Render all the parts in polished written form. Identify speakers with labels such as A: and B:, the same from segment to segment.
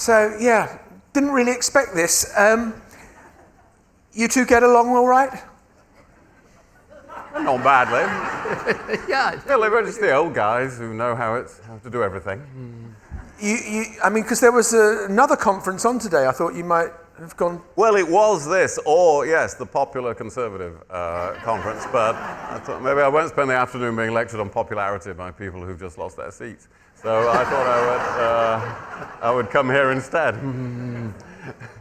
A: So, yeah, didn't really expect this. You two get along all right?
B: Not badly.
C: Yeah.
B: Well, we're just the old guys who know how to do everything.
A: Because there was another conference on today. I thought you might have gone.
B: Well, it was this, or yes, the Popular Conservative conference, but I thought maybe I won't spend the afternoon being lectured on popularity by people who've just lost their seats. So I thought I would come here instead.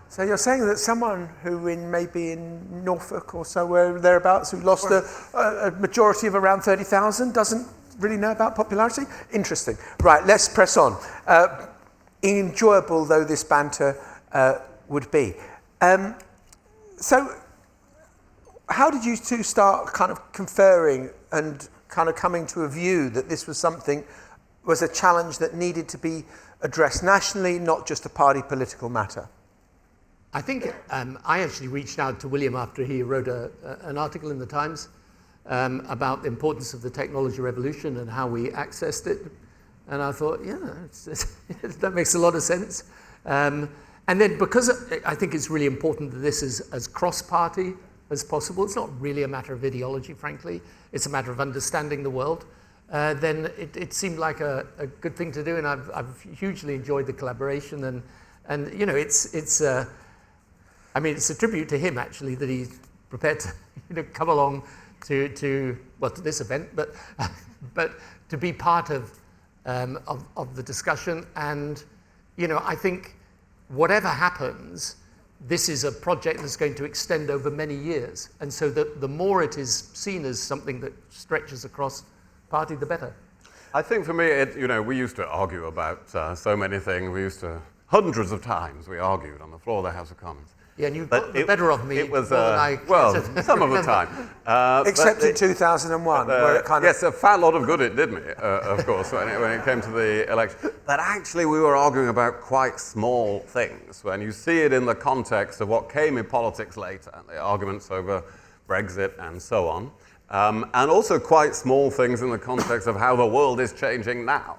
A: So you're saying that someone who maybe in Norfolk or somewhere thereabouts who lost a majority of around 30,000 doesn't really know about popularity? Interesting. Right, let's press on. Enjoyable though this banter would be. So how did you two start kind of conferring and kind of coming to a view that this was a challenge that needed to be addressed nationally, not just a party political matter?
C: I think I actually reached out to William after he wrote an article in the Times about the importance of the technology revolution and how we accessed it. And I thought, yeah, that makes a lot of sense. And then because I think it's really important that this is as cross-party as possible, it's not really a matter of ideology, frankly, it's a matter of understanding the world, then it seemed like a good thing to do, and I've hugely enjoyed the collaboration. And you know, it's a tribute to him, actually, that he's prepared to come along to this event, but to be part of the discussion. And you know, I think whatever happens, this is a project that's going to extend over many years, and so the more it is seen as something that stretches across party, the better.
B: I think for me, we used to argue about so many things. Hundreds of times we argued on the floor of the House of Commons.
C: Yeah, and you got the better of me.
B: It was,
C: more than I
B: some of the time.
A: Except in 2001, where it kind of...
B: Yes, a fat lot of good it did me, of course, when it came to the election. But actually, we were arguing about quite small things. When you see it in the context of what came in politics later, the arguments over Brexit and so on, and also quite small things in the context of how the world is changing now.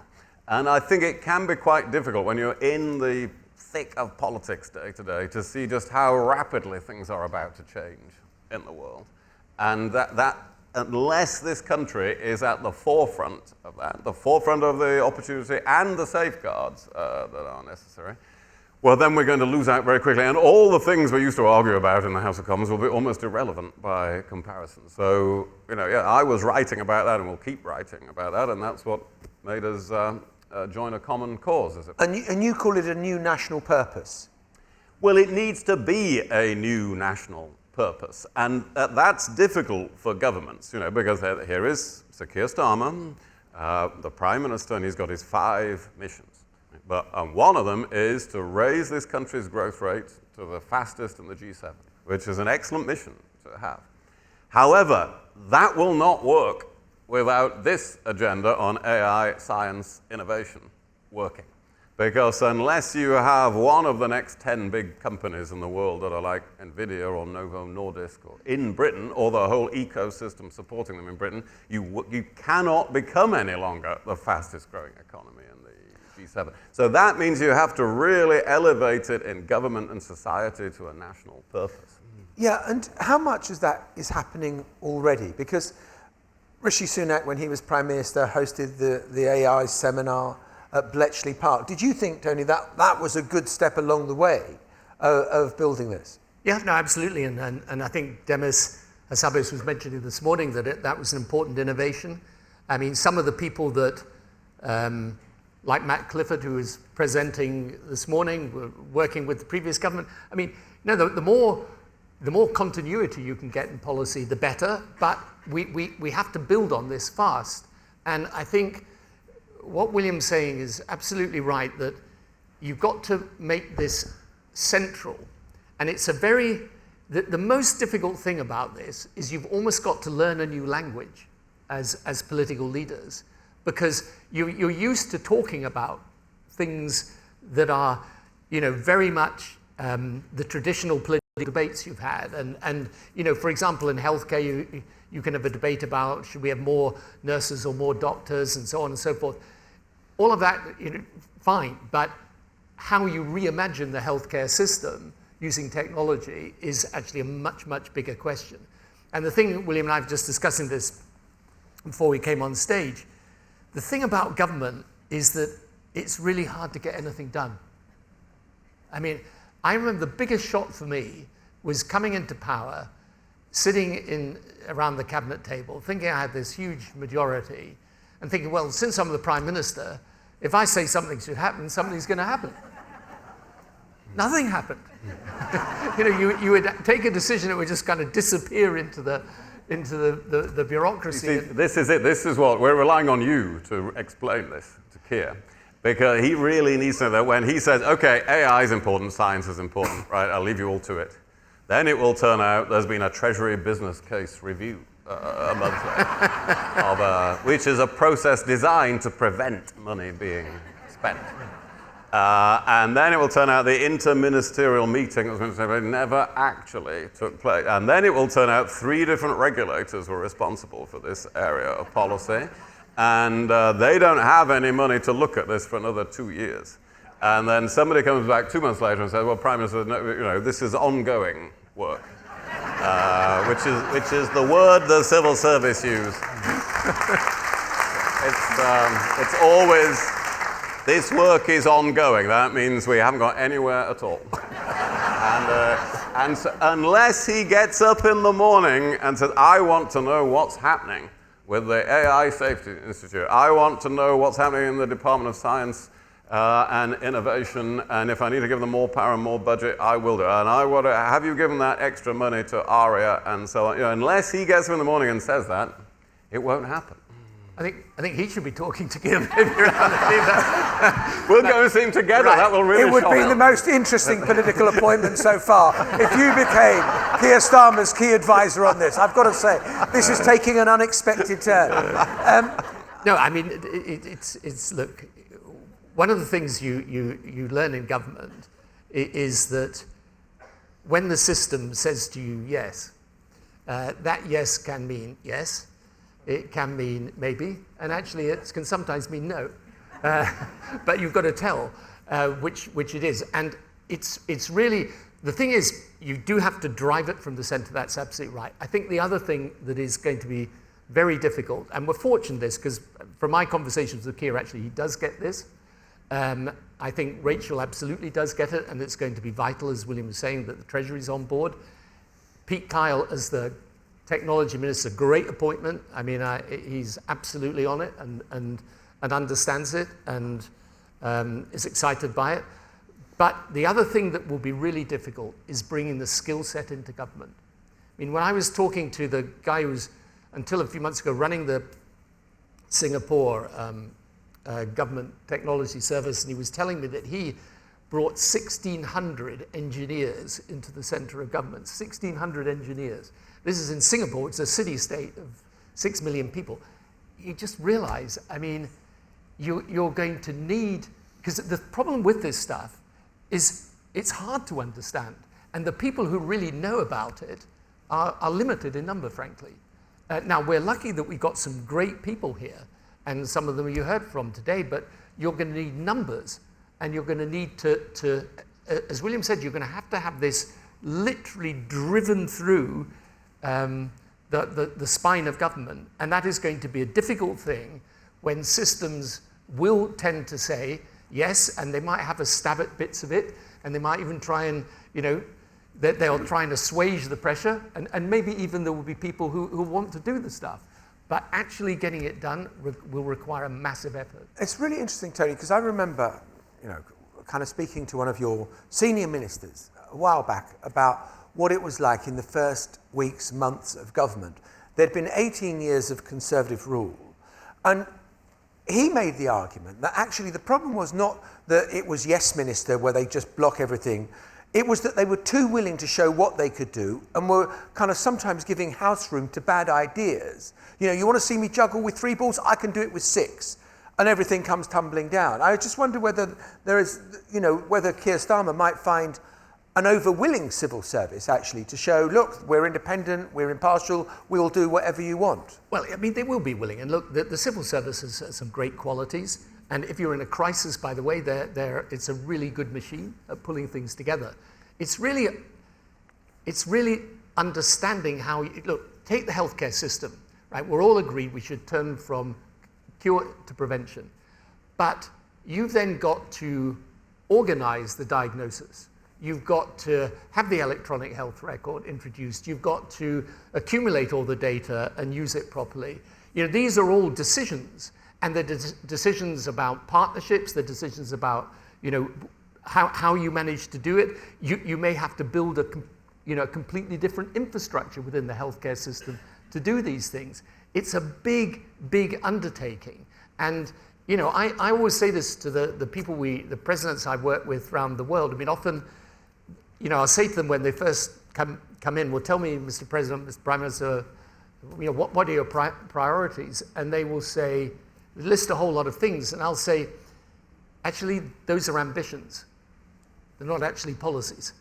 B: And I think it can be quite difficult when you're in the thick of politics day to day to see just how rapidly things are about to change in the world. And that unless this country is at the forefront of that, the forefront of the opportunity and the safeguards that are necessary, well, then we're going to lose out very quickly. And all the things we used to argue about in the House of Commons will be almost irrelevant by comparison. So, I was writing about that and will keep writing about that, and that's what made us join a common cause, is it?
A: And you call it a new national purpose?
B: Well, it needs to be a new national purpose, and that's difficult for governments, because here is Sir Keir Starmer, the Prime Minister, and he's got his 5 missions. But one of them is to raise this country's growth rate to the fastest in the G7, which is an excellent mission to have. However, that will not work without this agenda on AI, science, innovation working. Because unless you have one of the next 10 big companies in the world that are like NVIDIA or Novo Nordisk or in Britain, or the whole ecosystem supporting them in Britain, you cannot become any longer the fastest growing economy in the G7. So that means you have to really elevate it in government and society to a national purpose.
A: Yeah, and how much of that is happening already? Because Rishi Sunak, when he was Prime Minister, hosted the AI seminar at Bletchley Park. Did you think, Tony, that was a good step along the way of building this?
C: Yeah, no, absolutely. And I think Demis Hassabis was mentioning this morning that that was an important innovation. I mean, some of the people that, like Matt Clifford, who was presenting this morning, were working with the previous government. I mean, the more continuity you can get in policy, the better. But we have to build on this fast. And I think what William's saying is absolutely right, that you've got to make this central. And it's the most difficult thing about this is you've almost got to learn a new language as political leaders, because you're used to talking about things that are, very much the traditional political debates you've had. And for example, in healthcare, you can have a debate about should we have more nurses or more doctors and so on and so forth. All of that, fine, but how you reimagine the healthcare system using technology is actually a much, much bigger question. And the thing, William and I were just discussing this before we came on stage, the thing about government is that it's really hard to get anything done. I mean, I remember the biggest shock for me was coming into power, sitting around the cabinet table, thinking I had this huge majority, and thinking, well, since I'm the Prime Minister, if I say something should happen, something's going to happen. Nothing happened. You would take a decision, it would just kind of disappear into the bureaucracy.
B: You see, this is it. This is what we're relying on you to explain this to Keir, because he really needs to know that when he says, "Okay, AI is important, science is important," right? I'll leave you all to it. Then it will turn out there's been a Treasury business case review a month later, which is a process designed to prevent money being spent. And then it will turn out the interministerial meeting that was going to say never actually took place. And then it will turn out 3 different regulators were responsible for this area of policy. And they don't have any money to look at this for another 2 years. And then somebody comes back 2 months later and says, well, Prime Minister, no, this is ongoing work, which is the word the civil service use. It's always, this work is ongoing. That means we haven't got anywhere at all. And so unless he gets up in the morning and says, I want to know what's happening with the AI Safety Institute, I want to know what's happening in the Department of Science and Innovation, and if I need to give them more power and more budget, I will do. And I want to, have you given that extra money to ARIA and so on? Unless he gets up in the morning and says that, it won't happen.
C: I think he should be talking to Keir.
B: We'll go and see him together. Right. That will really
A: It would be the most interesting political appointment so far if you became Keir Starmer's key advisor on this. I've got to say, this is taking an unexpected turn.
C: No, I mean, it's look, one of the things you learn in government is that when the system says to you yes, that yes can mean yes. It can mean maybe, and actually it can sometimes mean no. But you've got to tell which it is. And it's really, the thing is, you do have to drive it from the centre, that's absolutely right. I think the other thing that is going to be very difficult, and we're fortunate this, because from my conversations with Keir, actually, he does get this. I think Rachel absolutely does get it, and it's going to be vital, as William was saying, that the Treasury's on board. Pete Kyle as the Technology Minister, great appointment. I mean, he's absolutely on it and understands it and is excited by it. But the other thing that will be really difficult is bringing the skill set into government. I mean, when I was talking to the guy who was, until a few months ago, running the Singapore government technology service, and he was telling me that he brought 1,600 engineers into the centre of government, 1,600 engineers. This is in Singapore, it's a city-state of 6 million people. You just realize, I mean, you're going to need, because the problem with this stuff is it's hard to understand. And the people who really know about it are limited in number, frankly. Now, we're lucky that we've got some great people here, and some of them you heard from today, but you're going to need numbers, and you're going to need to as William said, you're going to have this literally driven through the spine of government, and that is going to be a difficult thing when systems will tend to say yes, and they might have a stab at bits of it, and they might even try and, they'll try and assuage the pressure, and maybe even there will be people who want to do the stuff. But actually getting it done will require a massive effort.
A: It's really interesting, Tony, because I remember, kind of speaking to one of your senior ministers a while back about what it was like in the first weeks, months of government. There'd been 18 years of Conservative rule. And he made the argument that actually the problem was not that it was Yes Minister where they just block everything. It was that they were too willing to show what they could do and were kind of sometimes giving house room to bad ideas. You want to see me juggle with 3 balls? I can do it with 6. And everything comes tumbling down. I just wonder whether there is, whether Keir Starmer might find an over-willing civil service, actually, to show, look, we're independent, we're impartial, we'll do whatever you want.
C: Well, I mean, they will be willing. And look, the civil service has some great qualities. And if you're in a crisis, by the way, it's a really good machine at pulling things together. It's really understanding how look, take the healthcare system, right? We're all agreed we should turn from cure to prevention. But you've then got to organize the diagnosis. You've got to have the electronic health record introduced. You've got to accumulate all the data and use it properly. These are all decisions, and the decisions about partnerships, the decisions about, how you manage to do it. You may have to build a completely different infrastructure within the healthcare system to do these things. It's a big, big undertaking. And I always say this to the people the presidents I work with around the world. I mean, often, I'll say to them when they first come in, well, tell me, Mr. President, Mr. Prime Minister, what are your priorities? And they will say, list a whole lot of things. And I'll say, actually, those are ambitions. They're not actually policies.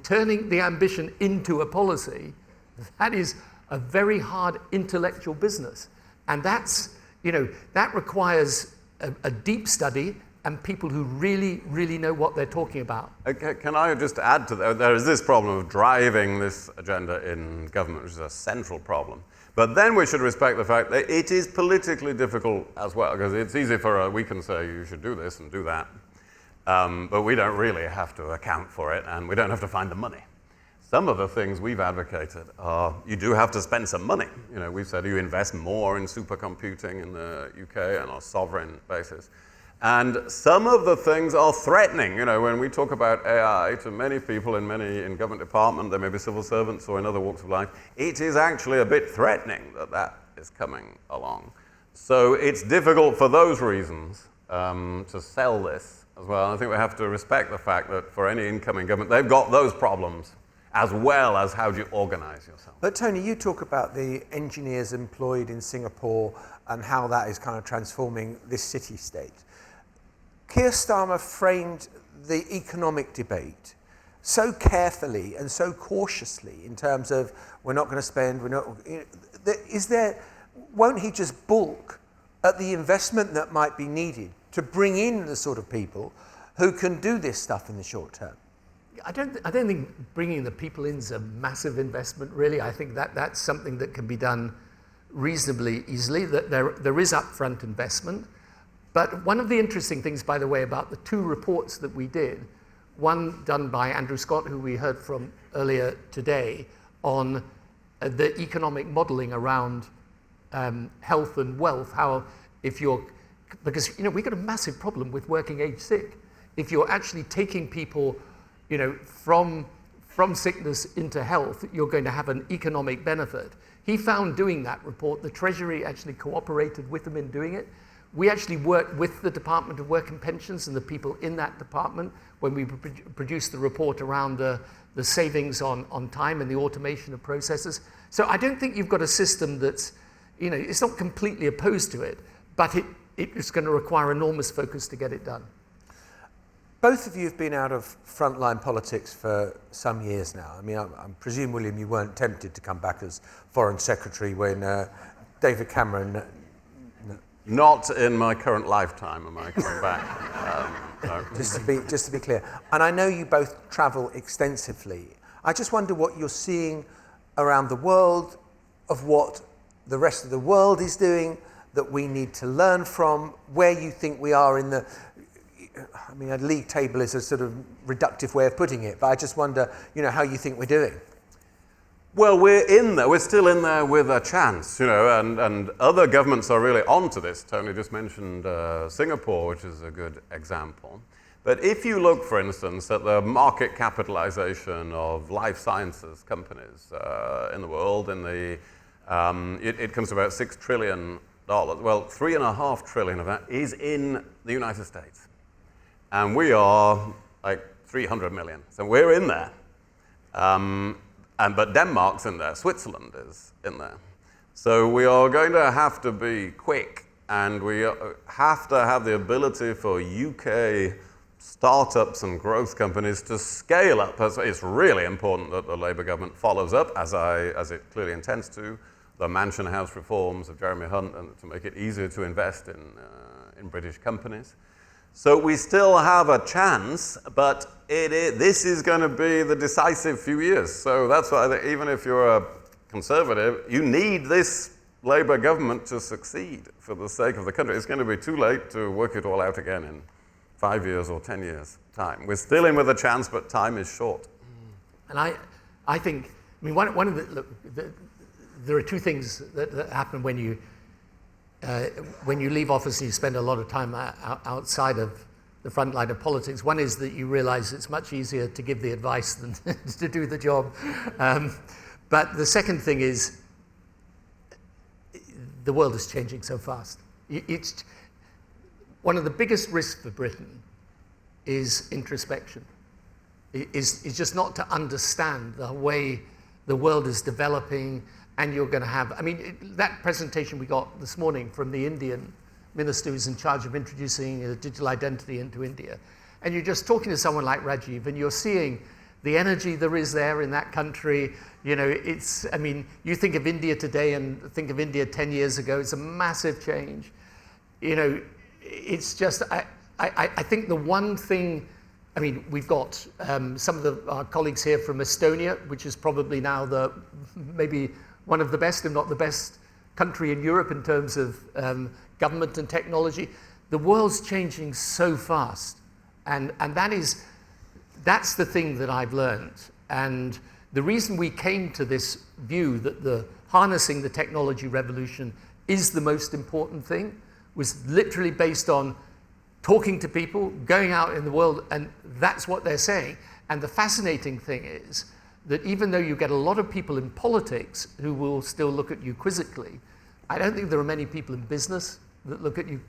C: Turning the ambition into a policy, that is a very hard intellectual business. And that requires a deep study and people who really, really know what they're talking about.
B: Okay, can I just add to that? There is this problem of driving this agenda in government, which is a central problem. But then we should respect the fact that it is politically difficult as well, because it's easy we can say you should do this and do that, but we don't really have to account for it, and we don't have to find the money. Some of the things we've advocated are you do have to spend some money. We've said you invest more in supercomputing in the UK on a sovereign basis. And some of the things are threatening. When we talk about AI to many people in government departments, they may be civil servants or in other walks of life, it is actually a bit threatening that is coming along. So it's difficult for those reasons to sell this as well. And I think we have to respect the fact that for any incoming government, they've got those problems, as well as how do you organize yourself.
A: But Tony, you talk about the engineers employed in Singapore and how that is kind of transforming this city-state. Keir Starmer framed the economic debate so carefully and so cautiously in terms of we're not going to spend, won't he just balk at the investment that might be needed to bring in the sort of people who can do this stuff in the short term?
C: I don't think bringing the people in is a massive investment, really. I think that's something that can be done reasonably easily. That there is upfront investment. But one of the interesting things, by the way, about the two reports that we did, one done by Andrew Scott, who we heard from earlier today, on the economic modeling around health and wealth, because we've got a massive problem with working age sick. If you're actually taking people from sickness into health, you're going to have an economic benefit. He found doing that report, the Treasury actually cooperated with him in doing it. We actually worked with the Department of Work and Pensions and the people in that department when we produced the report around the savings on time and the automation of processes. So I don't think you've got a system that's, it's not completely opposed to it, but it's going to require enormous focus to get it done.
A: Both of you have been out of frontline politics for some years now. I mean, I presume, William, you weren't tempted to come back as Foreign Secretary when David Cameron...
B: Not in my current lifetime am I coming back. No.
A: Just to be clear. And I know you both travel extensively. I just wonder what you're seeing around the world, of what the rest of the world is doing, that we need to learn from, where you think we are in the... I mean, a league table is a sort of reductive way of putting it, but I just wonder, how you think we're doing.
B: Well, we're in there. We're still in there with a chance, and other governments are really onto this. Tony just mentioned Singapore, which is a good example. But if you look, for instance, at the market capitalization of life sciences companies in the world, it comes to about $6 trillion. Well, $3.5 trillion of that is in the United States. And we are like 300 million. So we're in there. But Denmark's in there, Switzerland is in there. So we are going to have to be quick, and we have to have the ability for UK startups and growth companies to scale up. It's really important that the Labour government follows up, as it clearly intends to, the Mansion House reforms of Jeremy Hunt, and to make it easier to invest in British companies. So we still have a chance, but this is going to be the decisive few years. So that's why even if you're a Conservative, you need this Labour government to succeed for the sake of the country. It's going to be too late to work it all out again in 5 years or 10 years' time. We're still in with a chance, but time is short.
C: And I think, one of there are two things that happen when you leave office and you spend a lot of time outside of the front line of politics. One is that you realize it's much easier to give the advice than to do the job. But the second thing is the world is changing so fast. It's one of the biggest risks for Britain is introspection. Is just not to understand the way the world is developing, and you're going to have, that presentation we got this morning from the Indian minister who's in charge of introducing a digital identity into India. And you're just talking to someone like Rajiv, and you're seeing the energy there is there in that country. You think of India today and think of India 10 years ago, it's a massive change. It's just, I think the one thing, we've got some of our colleagues here from Estonia, which is probably now maybe one of the best, if not the best country in Europe in terms of government and technology. The world's changing so fast. And that's the thing that I've learned. And the reason we came to this view that harnessing the technology revolution is the most important thing was literally based on talking to people, going out in the world, and that's what they're saying. And the fascinating thing is that even though you get a lot of people in politics who will still look at you quizzically, I don't think there are many people in business that look at you,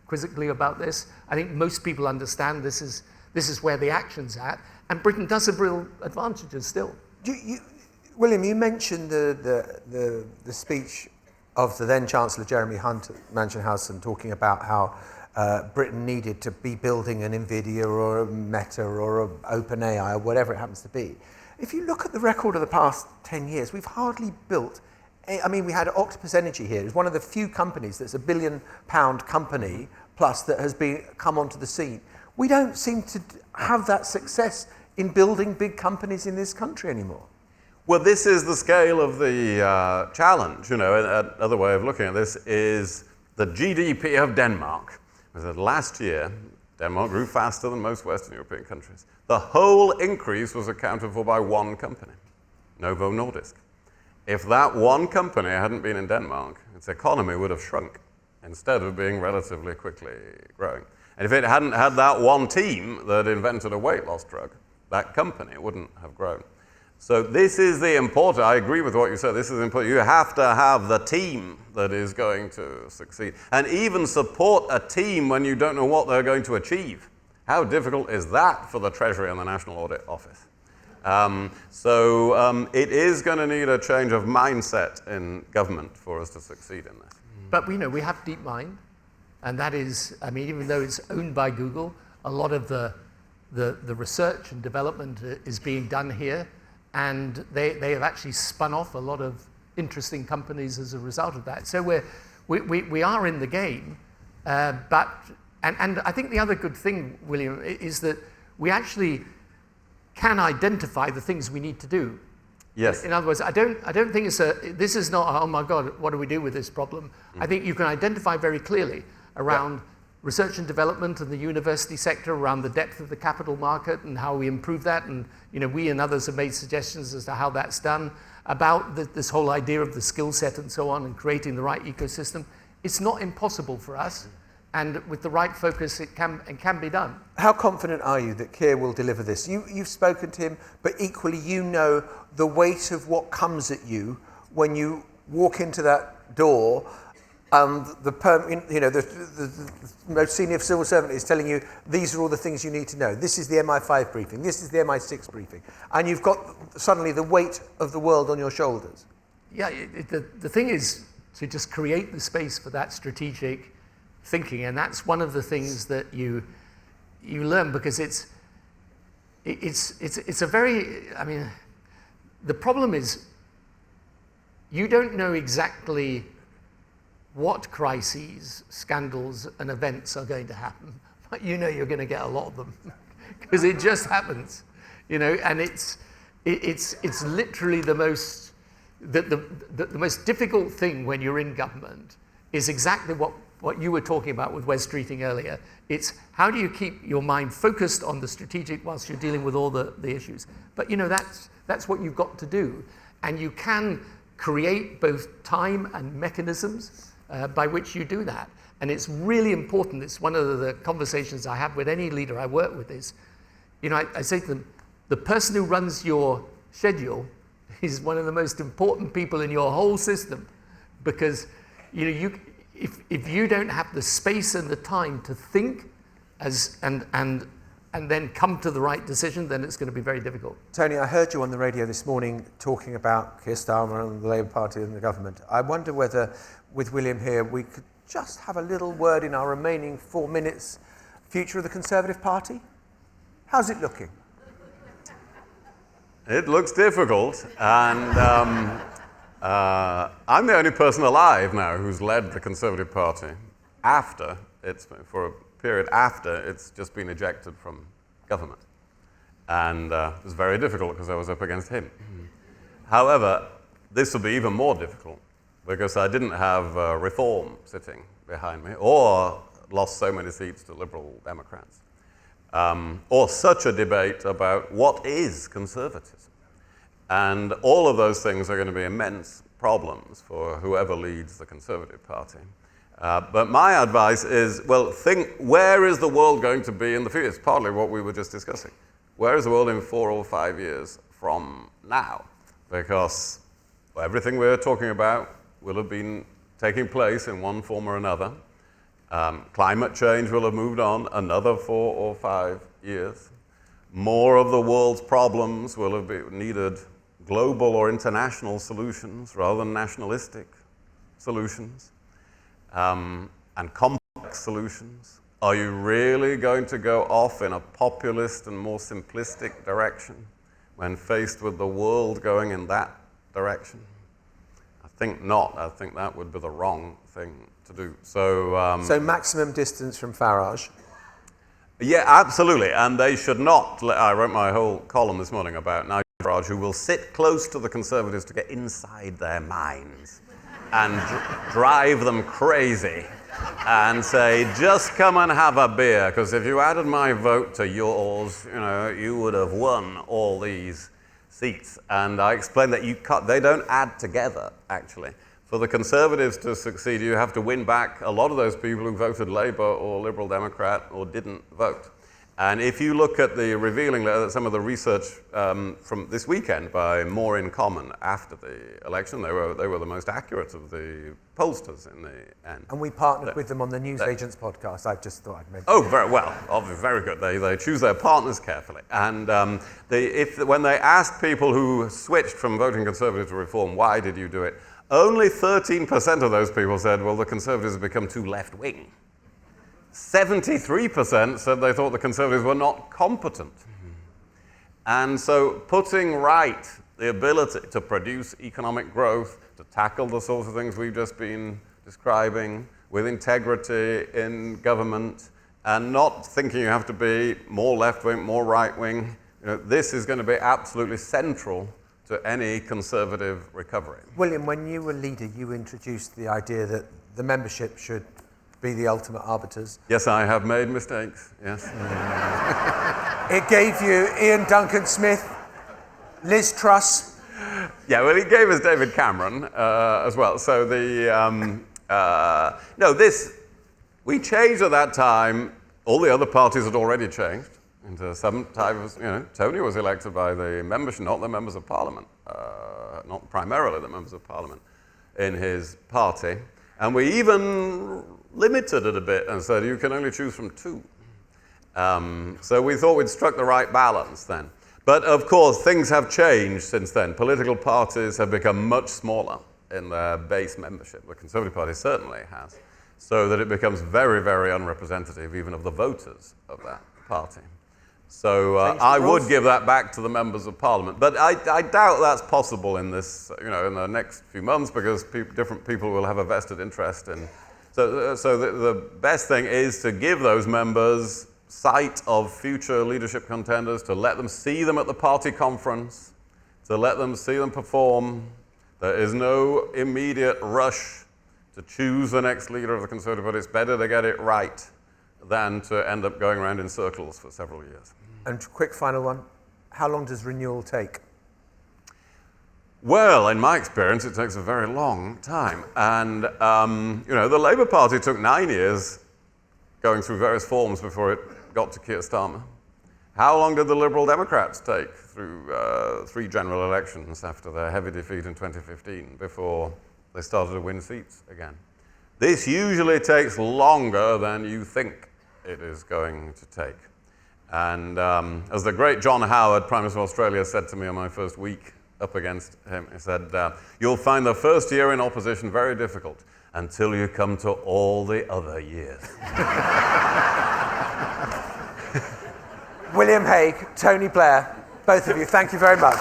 C: quizzically about this. I think most people understand this is where the action's at, and Britain does have real advantages still.
A: William, you mentioned the speech of the then Chancellor Jeremy Hunt at Mansion House, and talking about how Britain needed to be building an NVIDIA or a Meta or an OpenAI or whatever it happens to be. If you look at the record of the past 10 years, we've hardly built. We had Octopus Energy here. It's one of the few companies that's £1 billion company plus that has come onto the scene. We don't seem to have that success in building big companies in this country anymore.
B: Well, this is the scale of the challenge. Another way of looking at this is the GDP of Denmark. Last year, Denmark grew faster than most Western European countries. The whole increase was accounted for by one company, Novo Nordisk. If that one company hadn't been in Denmark, its economy would have shrunk instead of being relatively quickly growing. And if it hadn't had that one team that invented a weight loss drug, that company wouldn't have grown. So this is the important, I agree with what you said, this is important. You have to have the team that is going to succeed. And even support a team when you don't know what they're going to achieve. How difficult is that for the Treasury and the National Audit Office? It is going to need a change of mindset in government for us to succeed in this.
C: But we have DeepMind, and that is, even though it's owned by Google, a lot of the research and development is being done here. And they have actually spun off a lot of interesting companies as a result of that. So we are in the game, but I think the other good thing, William, is that we actually can identify the things we need to do.
B: Yes.
C: In other words, I don't think this is not, oh my God, what do we do with this problem? I think you can identify very clearly around research and development and the university sector, around the depth of the capital market and how we improve that. And we and others have made suggestions as to how that's done, about this whole idea of the skill set and so on, and creating the right ecosystem. It's not impossible for us. And with the right focus, it can be done.
A: How confident are you that Keir will deliver this? You've spoken to him, but equally the weight of what comes at you when you walk into that door. The most senior civil servant is telling you, these are all the things you need to know. This is the MI5 briefing. This is the MI6 briefing. And you've got suddenly the weight of the world on your shoulders.
C: Yeah, the thing is to just create the space for that strategic thinking. And that's one of the things that you learn, because it's a very, the problem is you don't know exactly what crises, scandals, and events are going to happen, but you know you're going to get a lot of them because it just happens, and it's literally the most difficult thing when you're in government is exactly what you were talking about with Wes Streeting earlier. It's how do you keep your mind focused on the strategic whilst you're dealing with all the issues. But that's what you've got to do. And you can create both time and mechanisms by which you do that. And it's really important. It's one of the conversations I have with any leader I work with is, I say to them, the person who runs your schedule is one of the most important people in your whole system, because if you don't have the space and the time to think and then come to the right decision, then it's going to be very difficult.
A: Tony, I heard you on the radio this morning talking about Keir Starmer and the Labour Party and the government. I wonder whether, with William here, we could just have a little word in our remaining 4 minutes. Future of the Conservative Party? How's it looking?
B: It looks difficult, and I'm the only person alive now who's led the Conservative Party for a period after it's just been ejected from government. And it was very difficult because I was up against him. However, this will be even more difficult because I didn't have Reform sitting behind me or lost so many seats to Liberal Democrats. Or such a debate about what is conservatism. And all of those things are going to be immense problems for whoever leads the Conservative Party. But my advice is, think, where is the world going to be in the future? It's partly what we were just discussing. Where is the world in 4 or 5 years from now? Because everything we're talking about will have been taking place in one form or another. Climate change will have moved on another 4 or 5 years. More of the world's problems will have needed global or international solutions rather than nationalistic solutions. And complex solutions. Are you really going to go off in a populist and more simplistic direction when faced with the world going in that direction? I think not. I think that would be the wrong thing to do. So
A: maximum distance from Farage?
B: Yeah, absolutely. And they should not. I wrote my whole column this morning about Nigel Farage, who will sit close to the Conservatives to get inside their minds and drive them crazy and say, just come and have a beer, because if you added my vote to yours, you would have won all these seats. And I explained that they don't add together, actually. For the Conservatives to succeed, you have to win back a lot of those people who voted Labour or Liberal Democrat or didn't vote. And if you look at the revealing some of the research from this weekend by More in Common after the election, they were the most accurate of the pollsters in the end.
A: And we partnered with them on the Newsagents podcast. I just thought I'd mention.
B: Oh, very well. Obviously, very good. They choose their partners carefully. And when they asked people who switched from voting Conservative to Reform, why did you do it? Only 13% of those people said, well, the Conservatives have become too left-wing. 73% said they thought the Conservatives were not competent. And so putting right the ability to produce economic growth, to tackle the sorts of things we've just been describing, with integrity in government, and not thinking you have to be more left-wing, more right-wing, this is going to be absolutely central to any Conservative recovery.
A: William, when you were leader, you introduced the idea that the membership should be the ultimate arbiters.
B: Yes, I have made mistakes, yes.
A: It gave you Ian Duncan Smith, Liz Truss.
B: Yeah, well, he gave us David Cameron as well. So we changed at that time. All the other parties had already changed into some type of, Tony was elected by the membership, not the members of Parliament, not primarily the members of Parliament in his party. And we even limited it a bit and said you can only choose from 2. So we thought we'd struck the right balance then. But of course, things have changed since then. Political parties have become much smaller in their base membership. The Conservative Party certainly has. So that it becomes very, very unrepresentative even of the voters of that party. So I would give that back to the members of Parliament. But I doubt that's possible in this, in the next few months, because different people will have a vested interest in. So the best thing is to give those members sight of future leadership contenders, to let them see them at the party conference, to let them see them perform. There is no immediate rush to choose the next leader of the Conservative Party. It's better to get it right than to end up going around in circles for several years.
A: And quick final one, how long does renewal take?
B: Well, in my experience, it takes a very long time. And, the Labour Party took 9 years going through various forms before it got to Keir Starmer. How long did the Liberal Democrats take through 3 general elections after their heavy defeat in 2015 before they started to win seats again? This usually takes longer than you think it is going to take. And as the great John Howard, Prime Minister of Australia, said to me on my first week up against him, he said, you'll find the first year in opposition very difficult until you come to all the other years.
A: William Hague, Tony Blair, both of you, thank you very much.